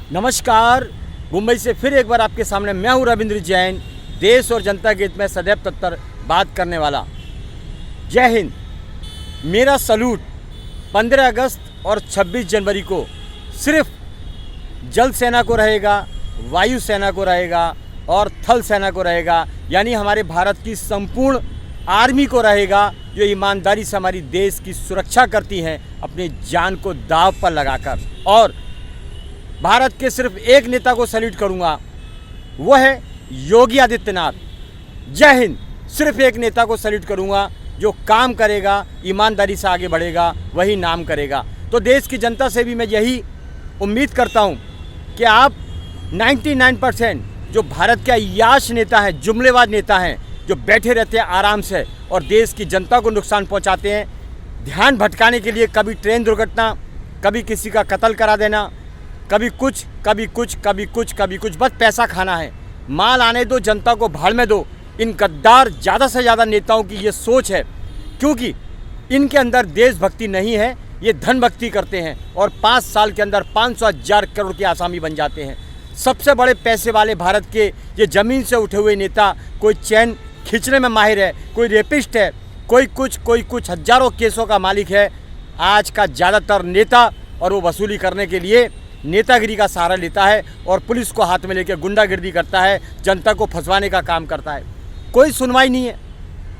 नमस्कार। मुंबई से फिर एक बार आपके सामने मैं हूं रविंद्र जैन, देश और जनता के हित में सदैव तत्पर बात करने वाला। जय हिंद। मेरा सलूट 15 अगस्त और 26 जनवरी को सिर्फ जल सेना को रहेगा, वायु सेना को रहेगा और थल सेना को रहेगा, यानी हमारे भारत की संपूर्ण आर्मी को रहेगा, जो ईमानदारी से हमारी देश की सुरक्षा करती हैं अपनी जान को दांव पर लगाकर। और भारत के सिर्फ एक नेता को सैल्यूट करूंगा, वो है योगी आदित्यनाथ। जय हिंद। सिर्फ एक नेता को सैल्यूट करूंगा जो काम करेगा, ईमानदारी से आगे बढ़ेगा, वही नाम करेगा। तो देश की जनता से भी मैं यही उम्मीद करता हूं कि आप 99% जो भारत के अय्याश नेता हैं, जुमलेबाज नेता हैं, जो बैठे रहते हैं आराम से और देश की जनता को नुकसान पहुंचाते हैं, ध्यान भटकाने के लिए कभी ट्रेन दुर्घटना, कभी किसी का कत्ल करा देना, कभी कुछ कभी कुछ कभी कुछ कभी कुछ, बस पैसा खाना है, माल आने दो, जनता को भाड़ में दो। इन गद्दार ज़्यादा से ज़्यादा नेताओं की ये सोच है, क्योंकि इनके अंदर देशभक्ति नहीं है, ये धन भक्ति करते हैं और 5 साल के अंदर 500,000 करोड़ के आसामी बन जाते हैं। सबसे बड़े पैसे वाले भारत के ये ज़मीन से उठे हुए नेता, कोई चैन खींचने में माहिर है, कोई रेपिस्ट है, कोई कुछ हजारों केसों का मालिक है आज का ज़्यादातर नेता, और वो वसूली करने के लिए नेतागिरी का सहारा लेता है और पुलिस को हाथ में लेकर गुंडागिर्दी करता है, जनता को फंसवाने का काम करता है। कोई सुनवाई नहीं है।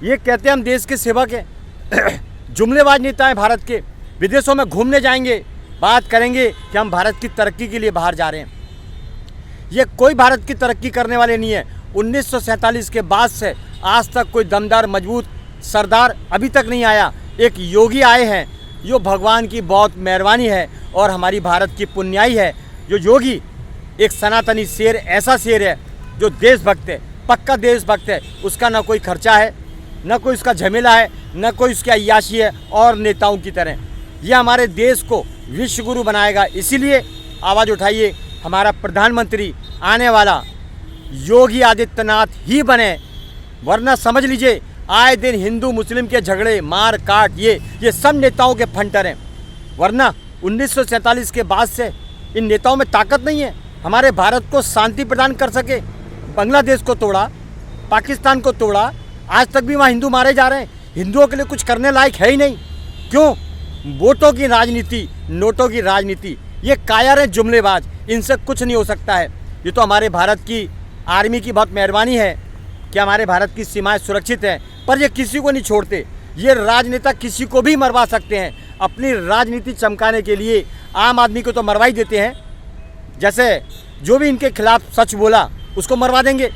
ये कहते हैं हम देश के सेवक हैं। जुमलेबाज नेता हैं भारत के, विदेशों में घूमने जाएंगे, बात करेंगे कि हम भारत की तरक्की के लिए बाहर जा रहे हैं। ये कोई भारत की तरक्की करने वाले नहीं है। 1947 के बाद से आज तक कोई दमदार मजबूत सरदार अभी तक नहीं आया। एक योगी आए हैं, जो भगवान की बहुत मेहरबानी है और हमारी भारत की पुण्याई है। जो योगी एक सनातनी शेर, ऐसा शेर है जो देशभक्त है, पक्का देशभक्त है। उसका ना कोई खर्चा है, ना कोई उसका झमेला है, ना कोई उसकी अय्याशी है। और नेताओं की तरह ये हमारे देश को विश्व गुरु बनाएगा। इसीलिए आवाज़ उठाइए, हमारा प्रधानमंत्री आने वाला योगी आदित्यनाथ ही बने, वरना समझ लीजिए आए दिन हिंदू मुस्लिम के झगड़े, मार काट, ये सब नेताओं के फंटर हैं। वरना 1947 के बाद से इन नेताओं में ताकत नहीं है हमारे भारत को शांति प्रदान कर सके। बांग्लादेश को तोड़ा, पाकिस्तान को तोड़ा, आज तक भी वहाँ हिंदू मारे जा रहे हैं। हिंदुओं के लिए कुछ करने लायक है ही नहीं। क्यों? वोटों की राजनीति, नोटों की राजनीति, ये कायर हैं, जुमलेबाज, इनसे कुछ नहीं हो सकता है। ये तो हमारे भारत की आर्मी की बहुत मेहरबानी है कि हमारे भारत की सीमाएं सुरक्षित हैं, पर ये किसी को नहीं छोड़ते। ये राजनेता किसी को भी मरवा सकते हैं अपनी राजनीति चमकाने के लिए। आम आदमी को तो मरवा ही देते हैं, जैसे जो भी इनके खिलाफ सच बोला उसको मरवा देंगे।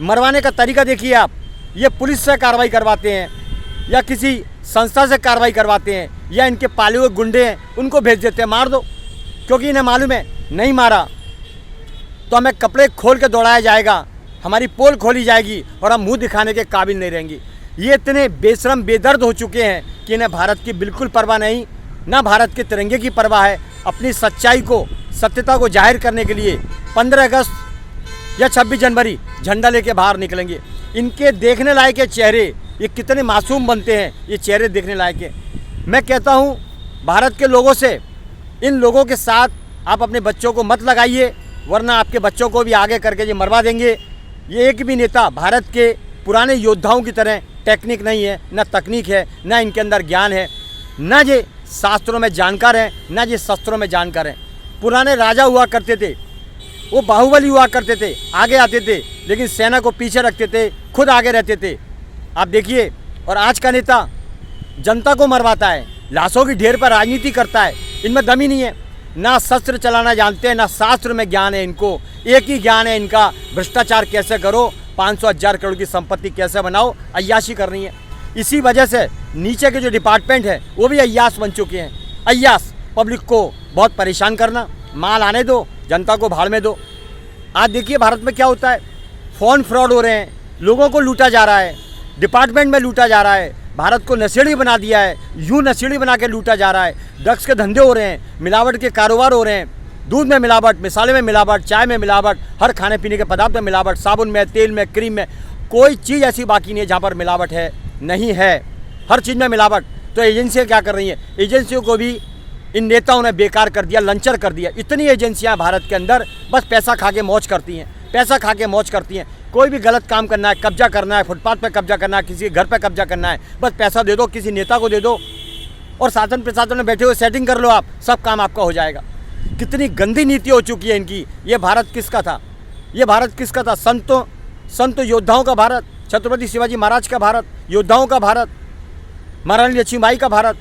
मरवाने का तरीका देखिए आप, ये पुलिस से कार्रवाई करवाते हैं या किसी संस्था से कार्रवाई करवाते हैं, या इनके पाले हुए गुंडे हैं उनको भेज देते हैं, मार दो, क्योंकि इन्हें मालूम है नहीं मारा तो हमें कपड़े खोल के दौड़ाया जाएगा, हमारी पोल खोली जाएगी और हम मुंह दिखाने के काबिल नहीं रहेंगे। ये इतने बेशरम बेदर्द हो चुके हैं कि इन्हें भारत की बिल्कुल परवाह नहीं, ना भारत के तिरंगे की परवाह है। अपनी सच्चाई को, सत्यता को जाहिर करने के लिए 15 अगस्त या 26 जनवरी झंडा लेके बाहर निकलेंगे। इनके देखने लायक के चेहरे, ये कितने मासूम बनते हैं, ये चेहरे देखने लायक है। मैं कहता हूँ भारत के लोगों से, इन लोगों के साथ आप अपने बच्चों को मत लगाइए, वरना आपके बच्चों को भी आगे करके ये मरवा देंगे। ये एक भी नेता भारत के पुराने योद्धाओं की तरह टेक्निक नहीं है, ना तकनीक है, ना इनके अंदर ज्ञान है, ना ये शास्त्रों में जानकार हैं, ना ये शस्त्रों में जानकार हैं। पुराने राजा हुआ करते थे, वो बाहुबली हुआ करते थे, आगे आते थे लेकिन सेना को पीछे रखते थे, खुद आगे रहते थे। आप देखिए, और आज का नेता जनता को मरवाता है, लाशों की ढेर पर राजनीति करता है। इनमें दम ही नहीं है, ना शस्त्र चलाना जानते हैं, ना शास्त्र में ज्ञान है इनको। एक ही ज्ञान है इनका, भ्रष्टाचार कैसे करो, 500,000 करोड़ की संपत्ति कैसे बनाओ, अय्याशी करनी है। इसी वजह से नीचे के जो डिपार्टमेंट है वो भी अय्याश बन चुके हैं। अय्याश, पब्लिक को बहुत परेशान करना, माल आने दो, जनता को भाड़ में दो। आज देखिए भारत में क्या होता है, फ़ोन फ्रॉड हो रहे हैं, लोगों को लूटा जा रहा है, डिपार्टमेंट में लूटा जा रहा है, भारत को नशेड़ी बना दिया है, यूँ नशेड़ी बना के लूटा जा रहा है। ड्रग्स के धंधे हो रहे हैं, मिलावट के कारोबार हो रहे हैं, दूध में मिलावट, मिसाले में मिलावट, चाय में मिलावट, हर खाने पीने के पदार्थ में मिलावट, साबुन में, तेल में, क्रीम में, कोई चीज़ ऐसी बाकी नहीं है जहाँ पर मिलावट है नहीं है, हर चीज़ में मिलावट। तो एजेंसियाँ क्या कर रही हैं? एजेंसियों को भी इन नेताओं ने बेकार कर दिया, लंचर कर दिया। इतनी एजेंसियां भारत के अंदर बस पैसा खा के मौज करती हैं, पैसा खा के मौज करती हैं। कोई भी गलत काम करना है, कब्जा करना है, फुटपाथ पे कब्जा करना है, किसी के घर पे कब्जा करना है, बस पैसा दे दो, किसी नेता को दे दो और शासन प्रशासन में बैठे हुए सेटिंग कर लो, आप सब काम आपका हो जाएगा। कितनी गंदी नीति हो चुकी है इनकी। ये भारत किसका था? ये भारत किसका था? संत योद्धाओं का भारत, छत्रपति शिवाजी महाराज का भारत, योद्धाओं का भारत, महारानी लक्ष्मीबाई का भारत,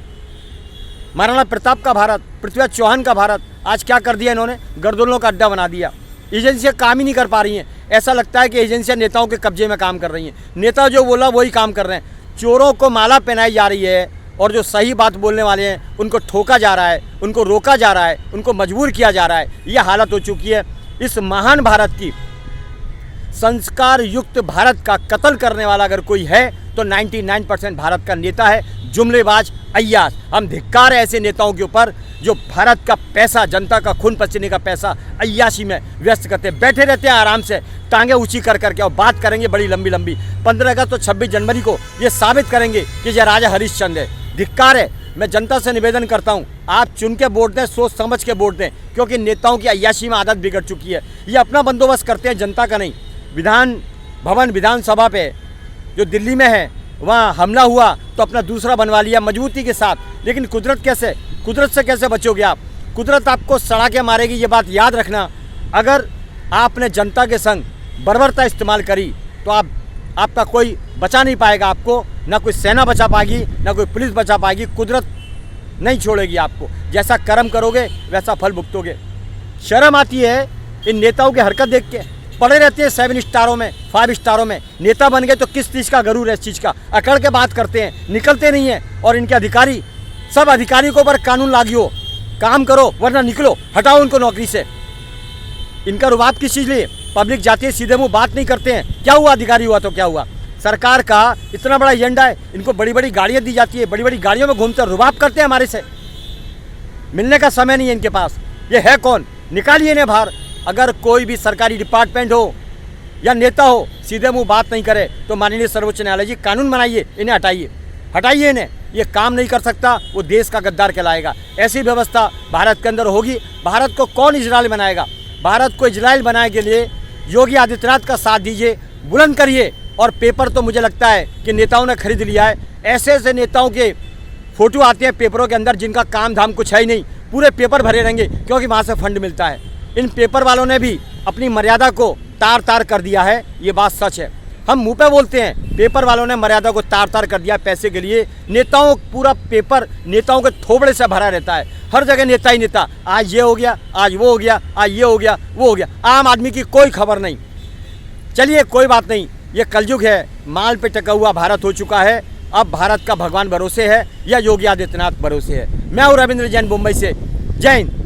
महाराणा प्रताप का भारत, पृथ्वीराज चौहान का भारत। आज क्या कर दिया इन्होंने? गर्दनों का अड्डा बना दिया। एजेंसियाँ काम ही नहीं कर पा रही हैं। ऐसा लगता है कि एजेंसियाँ नेताओं के कब्जे में काम कर रही हैं। नेता जो बोला वही काम कर रहे हैं। चोरों को माला पहनाई जा रही है और जो सही बात बोलने वाले हैं उनको ठोका जा रहा है, उनको रोका जा रहा है, उनको मजबूर किया जा रहा है। ये हालत हो चुकी है। इस महान भारत की, संस्कार युक्त भारत का कत्ल करने वाला अगर कोई है तो 99% भारत का नेता है, जुमलेबाज, अय्याश। हम धिक्कार है ऐसे नेताओं के ऊपर जो भारत का पैसा, जनता का खून पसीने का पैसा अय्याशी में व्यस्त करते हैं। बैठे रहते हैं आराम से, टांगे ऊंची कर करके, और बात करेंगे बड़ी लंबी लंबी। 15 अगस्त तो 26 जनवरी को ये साबित करेंगे कि ये राजा हरिश्चंद्र है। धिक्कार है। मैं जनता से निवेदन करता हूँ, आप चुन के वोट दें, सोच समझ के वोट दें, क्योंकि नेताओं की अय्याशी में आदत बिगड़ चुकी है। ये अपना बंदोबस्त करते हैं, जनता का नहीं। विधान भवन, विधानसभा पे जो दिल्ली में है वहाँ हमला हुआ तो अपना दूसरा बनवा लिया मजबूती के साथ। लेकिन कुदरत से कैसे बचोगे आप? कुदरत आपको सड़ा के मारेगी, ये बात याद रखना। अगर आपने जनता के संग बर्बरता इस्तेमाल करी तो आपका कोई बचा नहीं पाएगा। आपको ना कोई सेना बचा पाएगी, ना कोई पुलिस बचा पाएगी। कुदरत नहीं छोड़ेगी आपको। जैसा कर्म करोगे वैसा फल भुगतोगे। शर्म आती है इन नेताओं की हरकत देख के। पड़े रहते हैं 7 स्टारों में, 5 स्टारों में। नेता बन गए तो किस चीज़ का गरूर है? इस चीज़ का अकड़ के बात करते हैं, निकलते नहीं हैं। और इनके अधिकारी, सब अधिकारियों के ऊपर कानून लागियो, काम करो वरना निकलो, हटाओ उनको नौकरी से। इनका रुबाब किस चीज़ लिए? पब्लिक जाती है, सीधे मुँह बात नहीं करते हैं। क्या हुआ? अधिकारी हुआ तो क्या हुआ? सरकार का इतना बड़ा एजेंडा है, इनको बड़ी बड़ी गाड़ियाँ दी जाती है, बड़ी बड़ी गाड़ियों में घूमते रुबाब करते हैं हमारे से। मिलने का समय नहीं है इनके पास। ये है कौन? निकालिए इन्हें बाहर। अगर कोई भी सरकारी डिपार्टमेंट हो या नेता हो सीधे मुंह बात नहीं करे तो माननीय सर्वोच्च न्यायालय जी कानून बनाइए, इन्हें हटाइए इन्हें। ये काम नहीं कर सकता, वो देश का गद्दार कहलाएगा। ऐसी व्यवस्था भारत के अंदर होगी। भारत को कौन इजराइल बनाएगा? भारत को इजराइल बनाने के लिए योगी आदित्यनाथ का साथ दीजिए, बुलंद करिए। और पेपर तो मुझे लगता है कि नेताओं ने खरीद लिया है। ऐसे ऐसे नेताओं के फोटो आते हैं पेपरों के अंदर जिनका काम धाम कुछ है ही नहीं। पूरे पेपर भरे रहेंगे क्योंकि वहाँ से फंड मिलता है। इन पेपर वालों ने भी अपनी मर्यादा को तार तार कर दिया है, ये बात सच है। हम मुंह पे बोलते हैं, पेपर वालों ने मर्यादा को तार तार कर दिया पैसे के लिए। नेताओं, पूरा पेपर नेताओं के थोबड़े से भरा रहता है। हर जगह नेता ही नेता। आज ये हो गया, आज वो हो गया, आज ये हो गया, वो हो गया। आम आदमी की कोई खबर नहीं। चलिए कोई बात नहीं, ये कलयुग है। माल पे टिका हुआ भारत हो चुका है। अब भारत का भगवान भरोसे है या योगी आदित्यनाथ भरोसे है। मैं हूँ रविंद्र जैन, मुंबई से। जय हिंद।